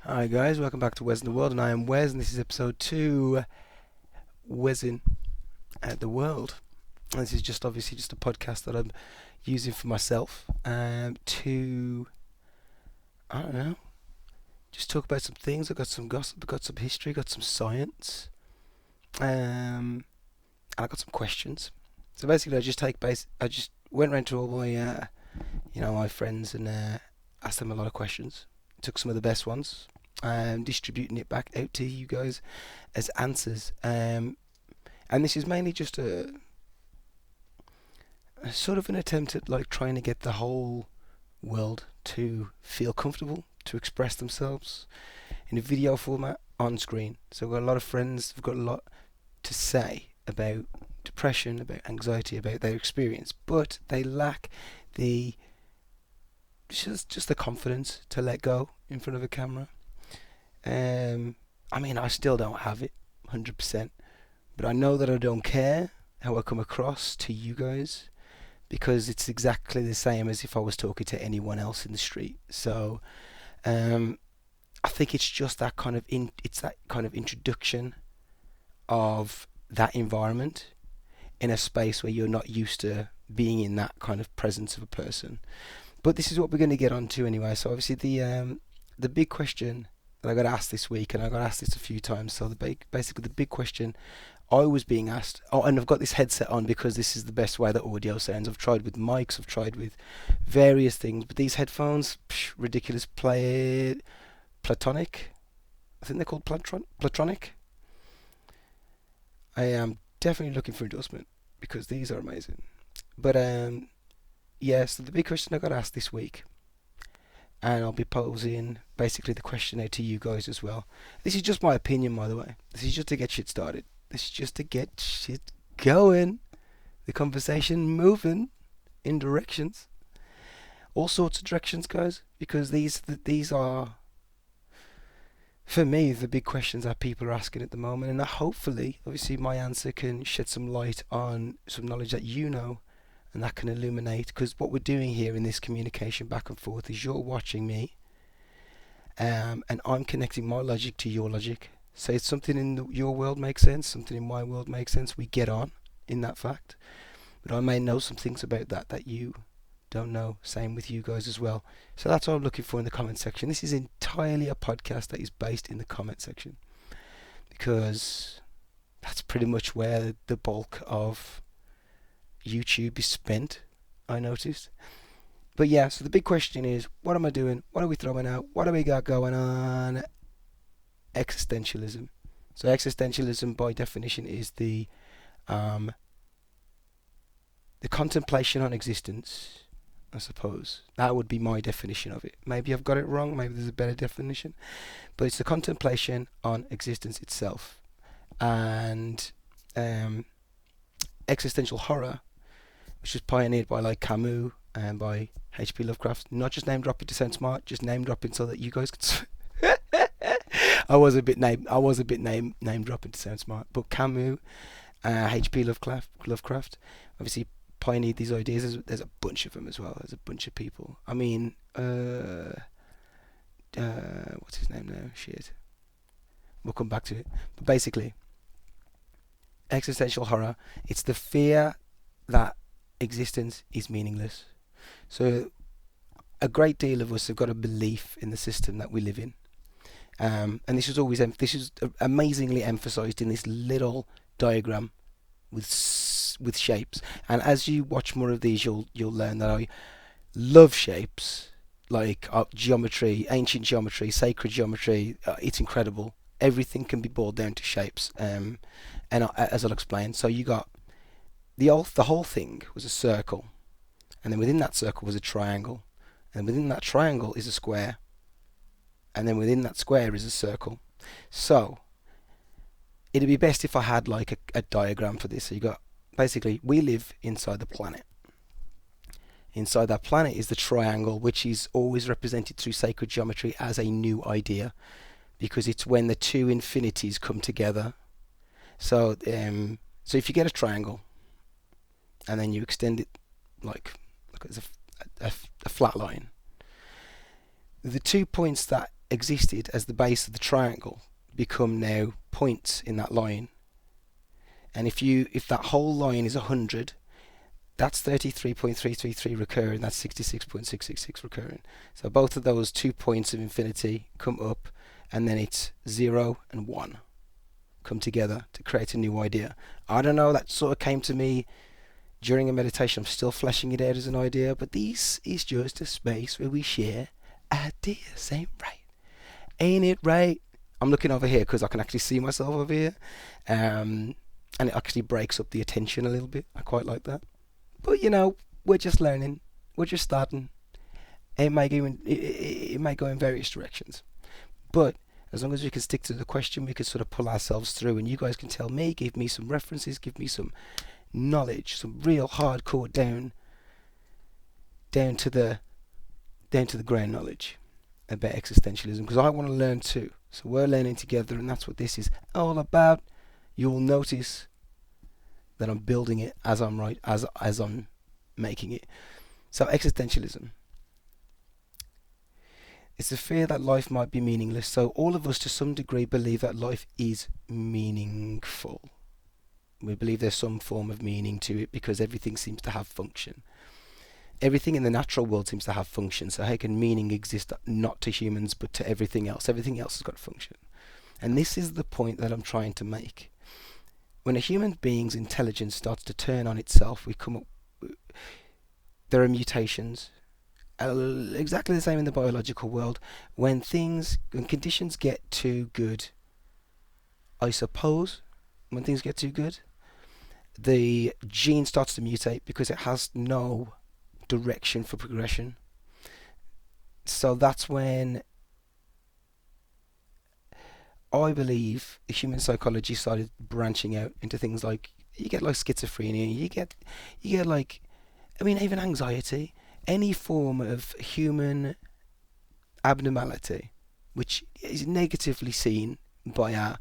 Hi guys, welcome back to Wessin the World, and I am Wes, and this is episode 2, Wessin the World. And this is just obviously just a podcast that I'm using for myself to, I don't know, just talk about some things. I've got some gossip, I've got some history, got some science, and I got some questions. So basically, I just went around to all my, my friends and asked them a lot of questions. Took some of the best ones, distributing it back out to you guys as answers. And this is mainly just a sort of an attempt at like trying to get the whole world to feel comfortable to express themselves in a video format on screen. So I've got a lot of friends. I've got a lot to say about depression, about anxiety, about their experience, but they lack the just the confidence to let go in front of a camera. I mean, I still don't have it 100%, but I know that I don't care how I come across to you guys because it's exactly the same as if I was talking to anyone else in the street. So I think it's just that kind of it's that kind of introduction of that environment in a space where you're not used to being in that kind of presence of a person. But this is what we're going to get onto anyway. So obviously the big question that I got asked this week, and I got asked this a few times. So basically the big question I was being asked. Oh, and I've got this headset on because this is the best way that audio sounds. I've tried with mics, I've tried with various things, but these headphones, ridiculous. Platonic. I think they're called Platronic. I am definitely looking for endorsement because these are amazing. But yeah, so the big question I got asked this week, and I'll be posing basically the question out to you guys as well. This is just my opinion, by the way. This is just to get shit started. This is just to get shit going. The conversation moving in directions. All sorts of directions, guys, because these are, for me, the big questions that people are asking at the moment, and that hopefully, obviously, my answer can shed some light on some knowledge that you know, and that can illuminate, because what we're doing here in this communication back and forth is you're watching me, and I'm connecting my logic to your logic. So if something in your world makes sense, something in my world makes sense, we get on in that fact. But I may know some things about that you don't know. Same with you guys as well. So that's what I'm looking for in the comment section. This is entirely a podcast that is based in the comment section, because that's pretty much where the bulk of YouTube is spent, I noticed. But yeah, so the big question is, what am I doing? What are we throwing out? What do we got going on? Existentialism. So existentialism, by definition, is the contemplation on existence, I suppose. That would be my definition of it. Maybe I've got it wrong, maybe there's a better definition. But it's the contemplation on existence itself. And existential horror, which was pioneered by like Camus and by H.P. Lovecraft. Not just name dropping to sound smart, just name dropping so that you guys could. I was a bit name dropping to sound smart, but Camus, H.P. Lovecraft, obviously pioneered these ideas. There's a bunch of them as well. There's a bunch of people. I mean, what's his name now? Shit. We'll come back to it. But basically, existential horror. It's the fear that existence is meaningless. So a great deal of us have got a belief in the system that we live in. And this is amazingly emphasized in this little diagram with shapes. And as you watch more of these, you'll learn that I love shapes, like geometry, ancient geometry, sacred geometry. It's incredible. Everything can be boiled down to shapes. And as I'll explain, so you got the whole thing was a circle, and then within that circle was a triangle, and within that triangle is a square, and then within that square is a circle. So it'd be best if I had like a diagram for this. So you got, basically, we live inside the planet. Inside that planet is the triangle, which is always represented through sacred geometry as a new idea, because it's when the two infinities come together. So if you get a triangle and then you extend it like as a flat line, the 2 points that existed as the base of the triangle become now points in that line. And if that whole line is 100, that's 33.333 recurring, that's 66.666 recurring. So both of those 2 points of infinity come up, and then it's 0 and 1 come together to create a new idea. I don't know, that sort of came to me during a meditation. I'm still fleshing it out as an idea, but this is just a space where we share ideas. Ain't right? Ain't it right? I'm looking over here because I can actually see myself over here, and it actually breaks up the attention a little bit. I quite like that. But we're just learning. We're just starting. It may go in various directions, but as long as we can stick to the question, we can sort of pull ourselves through, and you guys can tell me, give me some references, give me some knowledge, some real hardcore down to the ground knowledge about existentialism, because I want to learn too. So we're learning together, and that's what this is all about. You'll notice that I'm building it as I'm making it. So existentialism. It's the fear that life might be meaningless. So all of us to some degree believe that life is meaningful. We believe there's some form of meaning to it because everything seems to have function. Everything in the natural world seems to have function. So how can meaning exist not to humans but to everything else? Everything else has got function. And this is the point that I'm trying to make. When a human being's intelligence starts to turn on itself, there are mutations. Exactly the same in the biological world. When conditions get too good, I suppose, when things get too good, the gene starts to mutate because it has no direction for progression. So that's when I believe the human psychology started branching out into things like, you get like schizophrenia, you get like, even anxiety, any form of human abnormality, which is negatively seen by our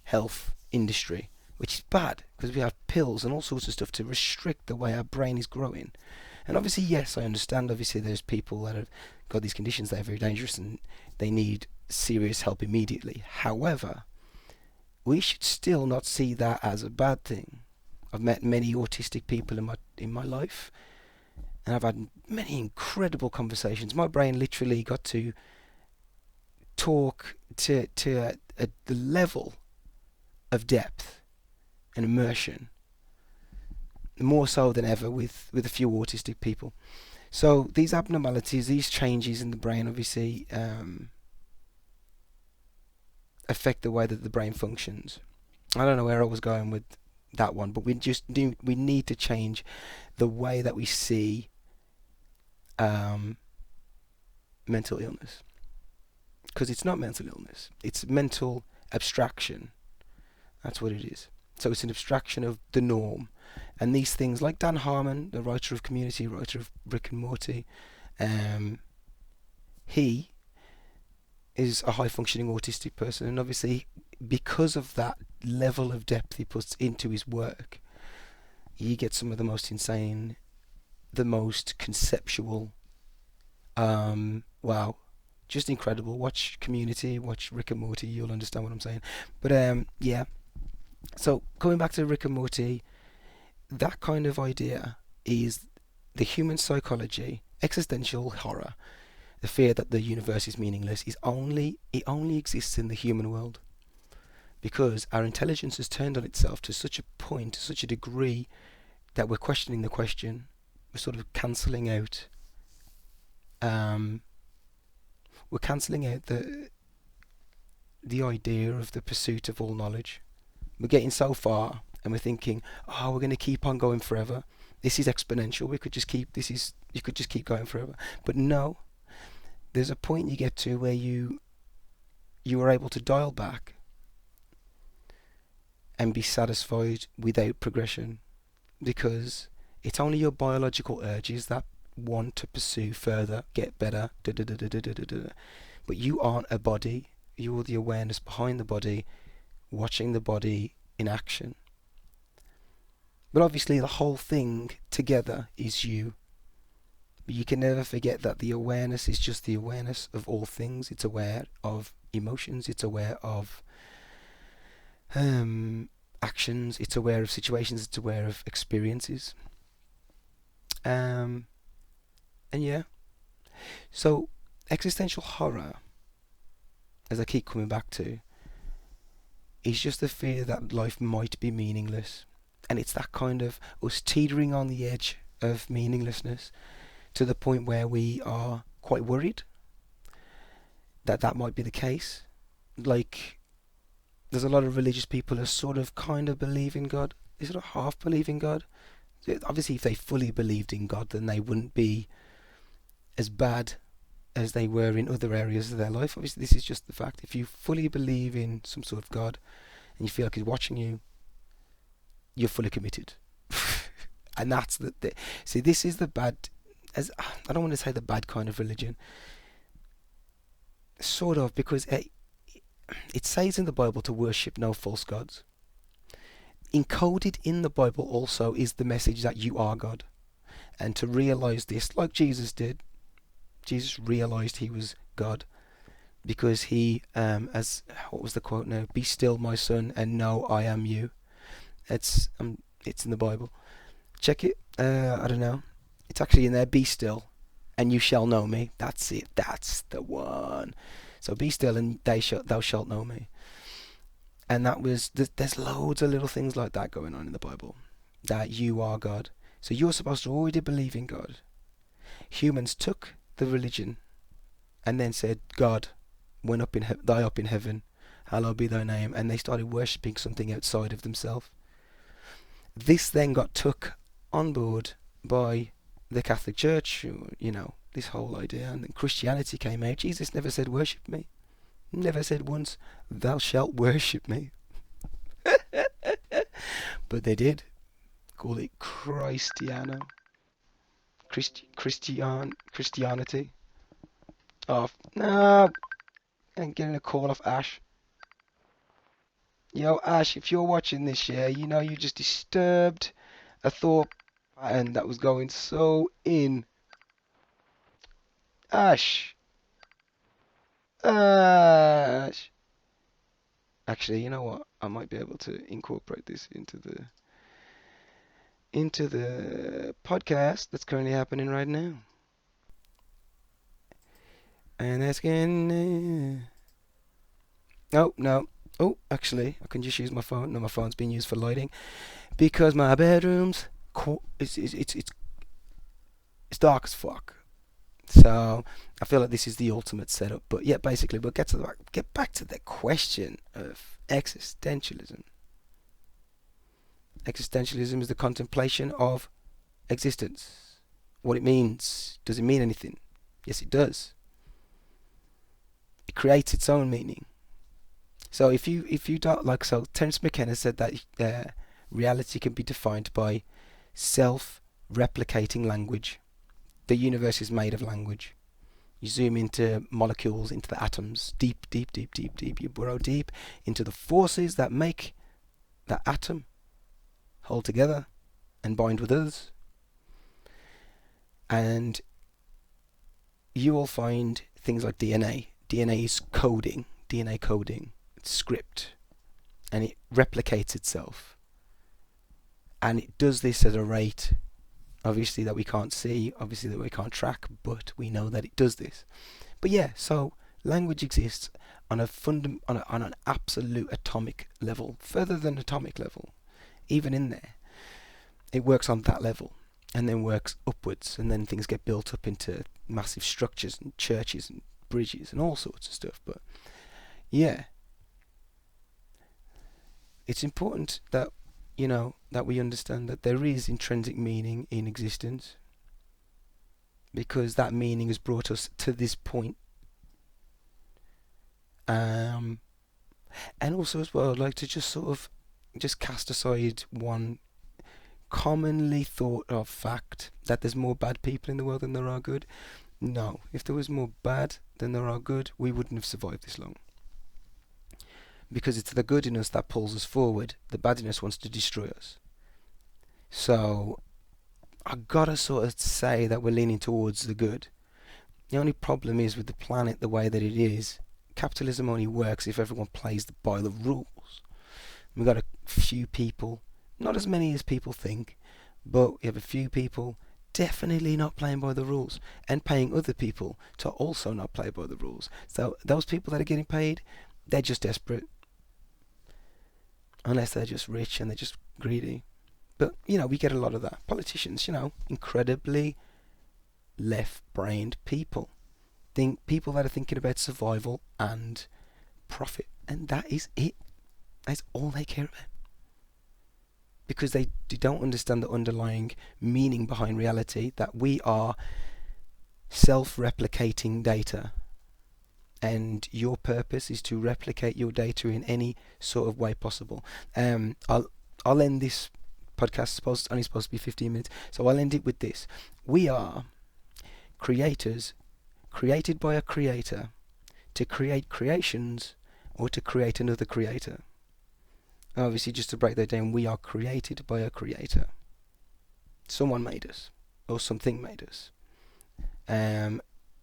health industry, which is bad because we have pills and all sorts of stuff to restrict the way our brain is growing. And obviously, yes, I understand, obviously there's people that have got these conditions that are very dangerous and they need serious help immediately. However, we should still not see that as a bad thing. I've met many autistic people in my life, and I've had many incredible conversations. My brain literally got to talk to the level of depth and immersion, more so than ever with a few autistic people. So these abnormalities, these changes in the brain, obviously affect the way that the brain functions. I don't know where I was going with that one, but we need to change the way that we see mental illness, because it's not mental illness, it's mental abstraction. That's what it is. So it's an abstraction of the norm, and these things, like Dan Harmon, the writer of Community, writer of Rick and Morty, he is a high functioning autistic person, and obviously because of that level of depth he puts into his work, you get some of the most insane, the most conceptual, wow, just incredible. Watch Community, watch Rick and Morty, you'll understand what I'm saying. But yeah, so coming back to Rick and Morty, that kind of idea is the human psychology, existential horror, the fear that the universe is meaningless. It only exists in the human world, because our intelligence has turned on itself to such a point, to such a degree, that we're questioning the question. We're sort of cancelling out. We're cancelling out the idea of the pursuit of all knowledge. We're getting so far, and we're thinking, oh, we're going to keep on going forever. This is exponential. You could just keep going forever. But no, there's a point you get to where you are able to dial back and be satisfied without progression, because it's only your biological urges that want to pursue further, get better, but you aren't a body. You're the awareness behind the body, watching the body in action. But obviously the whole thing together is you. But you can never forget that the awareness is just the awareness of all things. It's aware of emotions. It's aware of actions. It's aware of situations. It's aware of experiences. And yeah, so existential horror, as I keep coming back to, is just the fear that life might be meaningless. And it's that kind of us teetering on the edge of meaninglessness to the point where we are quite worried that that might be the case. Like, there's a lot of religious people who sort of kind of believe in God. They sort of half believe in God. Obviously, if they fully believed in God, then they wouldn't be as bad as they were in other areas of their life. Obviously, this is just the fact. If you fully believe in some sort of God and you feel like He's watching you, you're fully committed. And that's the see, this is the bad, as I don't want to say the bad kind of religion, sort of, because it says in the Bible to worship no false gods. Encoded in the Bible also is the message that you are God, and to realize this, like Jesus did. Jesus realized He was God because He, as what was the quote now? Be still, my son, and know I am you. It's in the Bible. Check it. I don't know. It's actually in there. Be still, and you shall know me. That's it. That's the one. So be still, and thou shalt know me. And that was. There's loads of little things like that going on in the Bible. That you are God. So you're supposed to already believe in God. Humans took the religion, and then said, God, when thy up in heaven, hallowed be thy name, and they started worshipping something outside of themselves. This then got took on board by the Catholic Church, this whole idea, and then Christianity came out. Jesus never said worship me. Never said once, thou shalt worship me. But they did. Call it Christianity. Oh, no, I'm getting a call off Ash. Yo, Ash, if you're watching this, yeah, you just disturbed a thought pattern that was going so in. Ash. Ash. Actually, you know what? I might be able to incorporate this into the podcast that's currently happening right now. And that's getting. Oh, no. Oh, actually, I can just use my phone. No, my phone's being used for lighting because my bedroom's it's dark as fuck. So I feel like this is the ultimate setup. But yeah, basically, we'll get back to the question of existentialism. Existentialism is the contemplation of existence. What it means. Does it mean anything? Yes, it does. It creates its own meaning. So if you don't Terence McKenna said that reality can be defined by self-replicating language. The universe is made of language. You zoom into molecules, into the atoms, deep. You burrow deep into the forces that make that atom hold together and bind with others. And you will find things like DNA. DNA is coding. DNA coding. It's script. And it replicates itself. And it does this at a rate, obviously, that we can't see, obviously that we can't track, but we know that it does this. But yeah, so language exists on an absolute atomic level, further than atomic level. Even in there, it works on that level, and then works upwards, and then things get built up into massive structures and churches and bridges and all sorts of stuff. But yeah, it's important that that we understand that there is intrinsic meaning in existence, because that meaning has brought us to this point. And also as well, I'd like to just cast aside one commonly thought of fact, that there's more bad people in the world than there are good. No, if there was more bad than there are good, we wouldn't have survived this long. Because it's the good in us that pulls us forward. The bad in us wants to destroy us. So I gotta sort of say that we're leaning towards the good. The only problem is with the planet the way that it is. Capitalism only works if everyone plays by the rules. We've got a few people, not as many as people think, but we have a few people definitely not playing by the rules and paying other people to also not play by the rules. So those people that are getting paid, they're just desperate. Unless they're just rich and they're just greedy. But, we get a lot of that. Politicians, incredibly left-brained people. People that are thinking about survival and profit. And that is it. That's all they care about. Because they don't understand the underlying meaning behind reality, that we are self-replicating data. And your purpose is to replicate your data in any sort of way possible. I'll end this podcast, only supposed to be 15 minutes, so I'll end it with this. We are creators, created by a creator, to create creations, or to create another creator. Obviously, just to break that down, we are created by a creator. Someone made us, or something made us.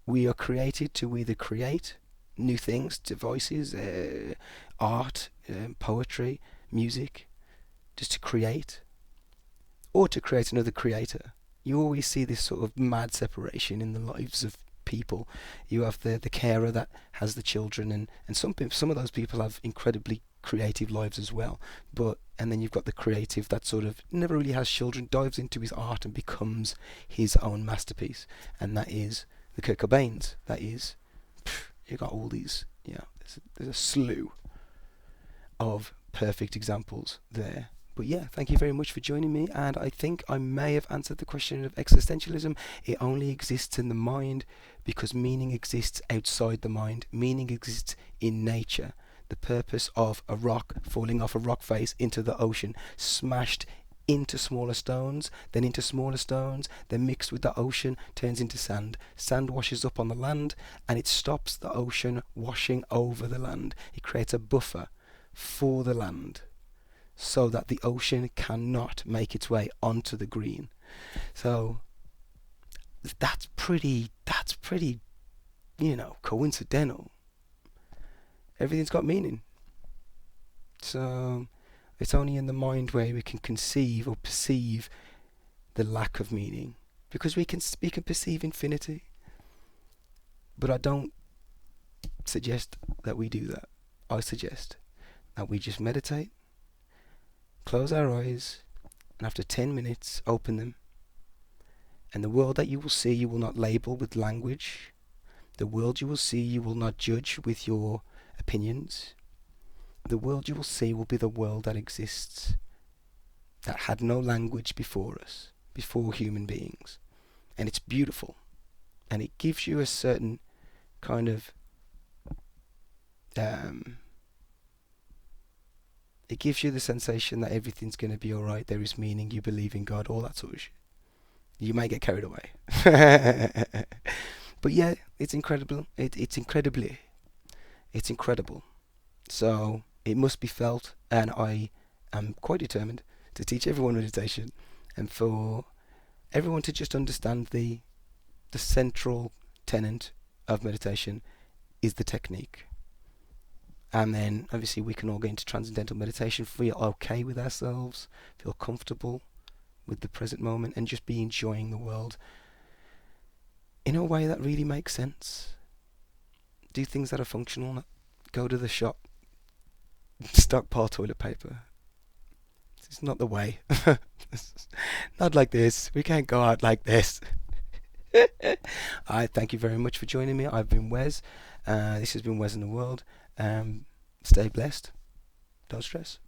We are created to either create new things, devices, art, poetry, music, just to create, or to create another creator. You always see this sort of mad separation in the lives of people. You have the carer that has the children, and some of those people have incredibly creative lives as well. And then you've got the creative that sort of never really has children, dives into his art and becomes his own masterpiece, and that is the Kurt Cobains. That is, you got all these, there's a slew of perfect examples there. But yeah, thank you very much for joining me, and I think I may have answered the question of existentialism. It only exists in the mind because meaning exists outside the mind. Meaning exists in nature. The purpose of a rock falling off a rock face into the ocean, smashed into smaller stones, then into smaller stones, then mixed with the ocean, turns into sand. Sand washes up on the land, and it stops the ocean washing over the land. It creates a buffer for the land, so that the ocean cannot make its way onto the green. So that's pretty, coincidental. Everything's got meaning. So it's only in the mind where we can conceive or perceive the lack of meaning, because we can perceive infinity. But I don't suggest that we do that. I suggest that we just meditate, close our eyes, and after 10 minutes, open them. And the world that you will see, you will not label with language. The world you will see, you will not judge with your opinions. The world you will see will be the world that exists, that had no language before us, before human beings. And it's beautiful. And it gives you a certain kind of it gives you the sensation that everything's going to be alright, there is meaning, you believe in God, all that sort of shit. You may get carried away. But yeah, it's incredible. It's incredible. So it must be felt, and I am quite determined to teach everyone meditation, and for everyone to just understand the central tenet of meditation is the technique. And then obviously we can all get into transcendental meditation, feel okay with ourselves, feel comfortable with the present moment, and just be enjoying the world in a way that really makes sense. Do things that are functional. Go to the shop, stockpile toilet paper. It's not the way. Not like this. We can't go out like this. I thank you very much for joining me. I've been Wes. This has been Wessin the World. Stay blessed. Don't stress.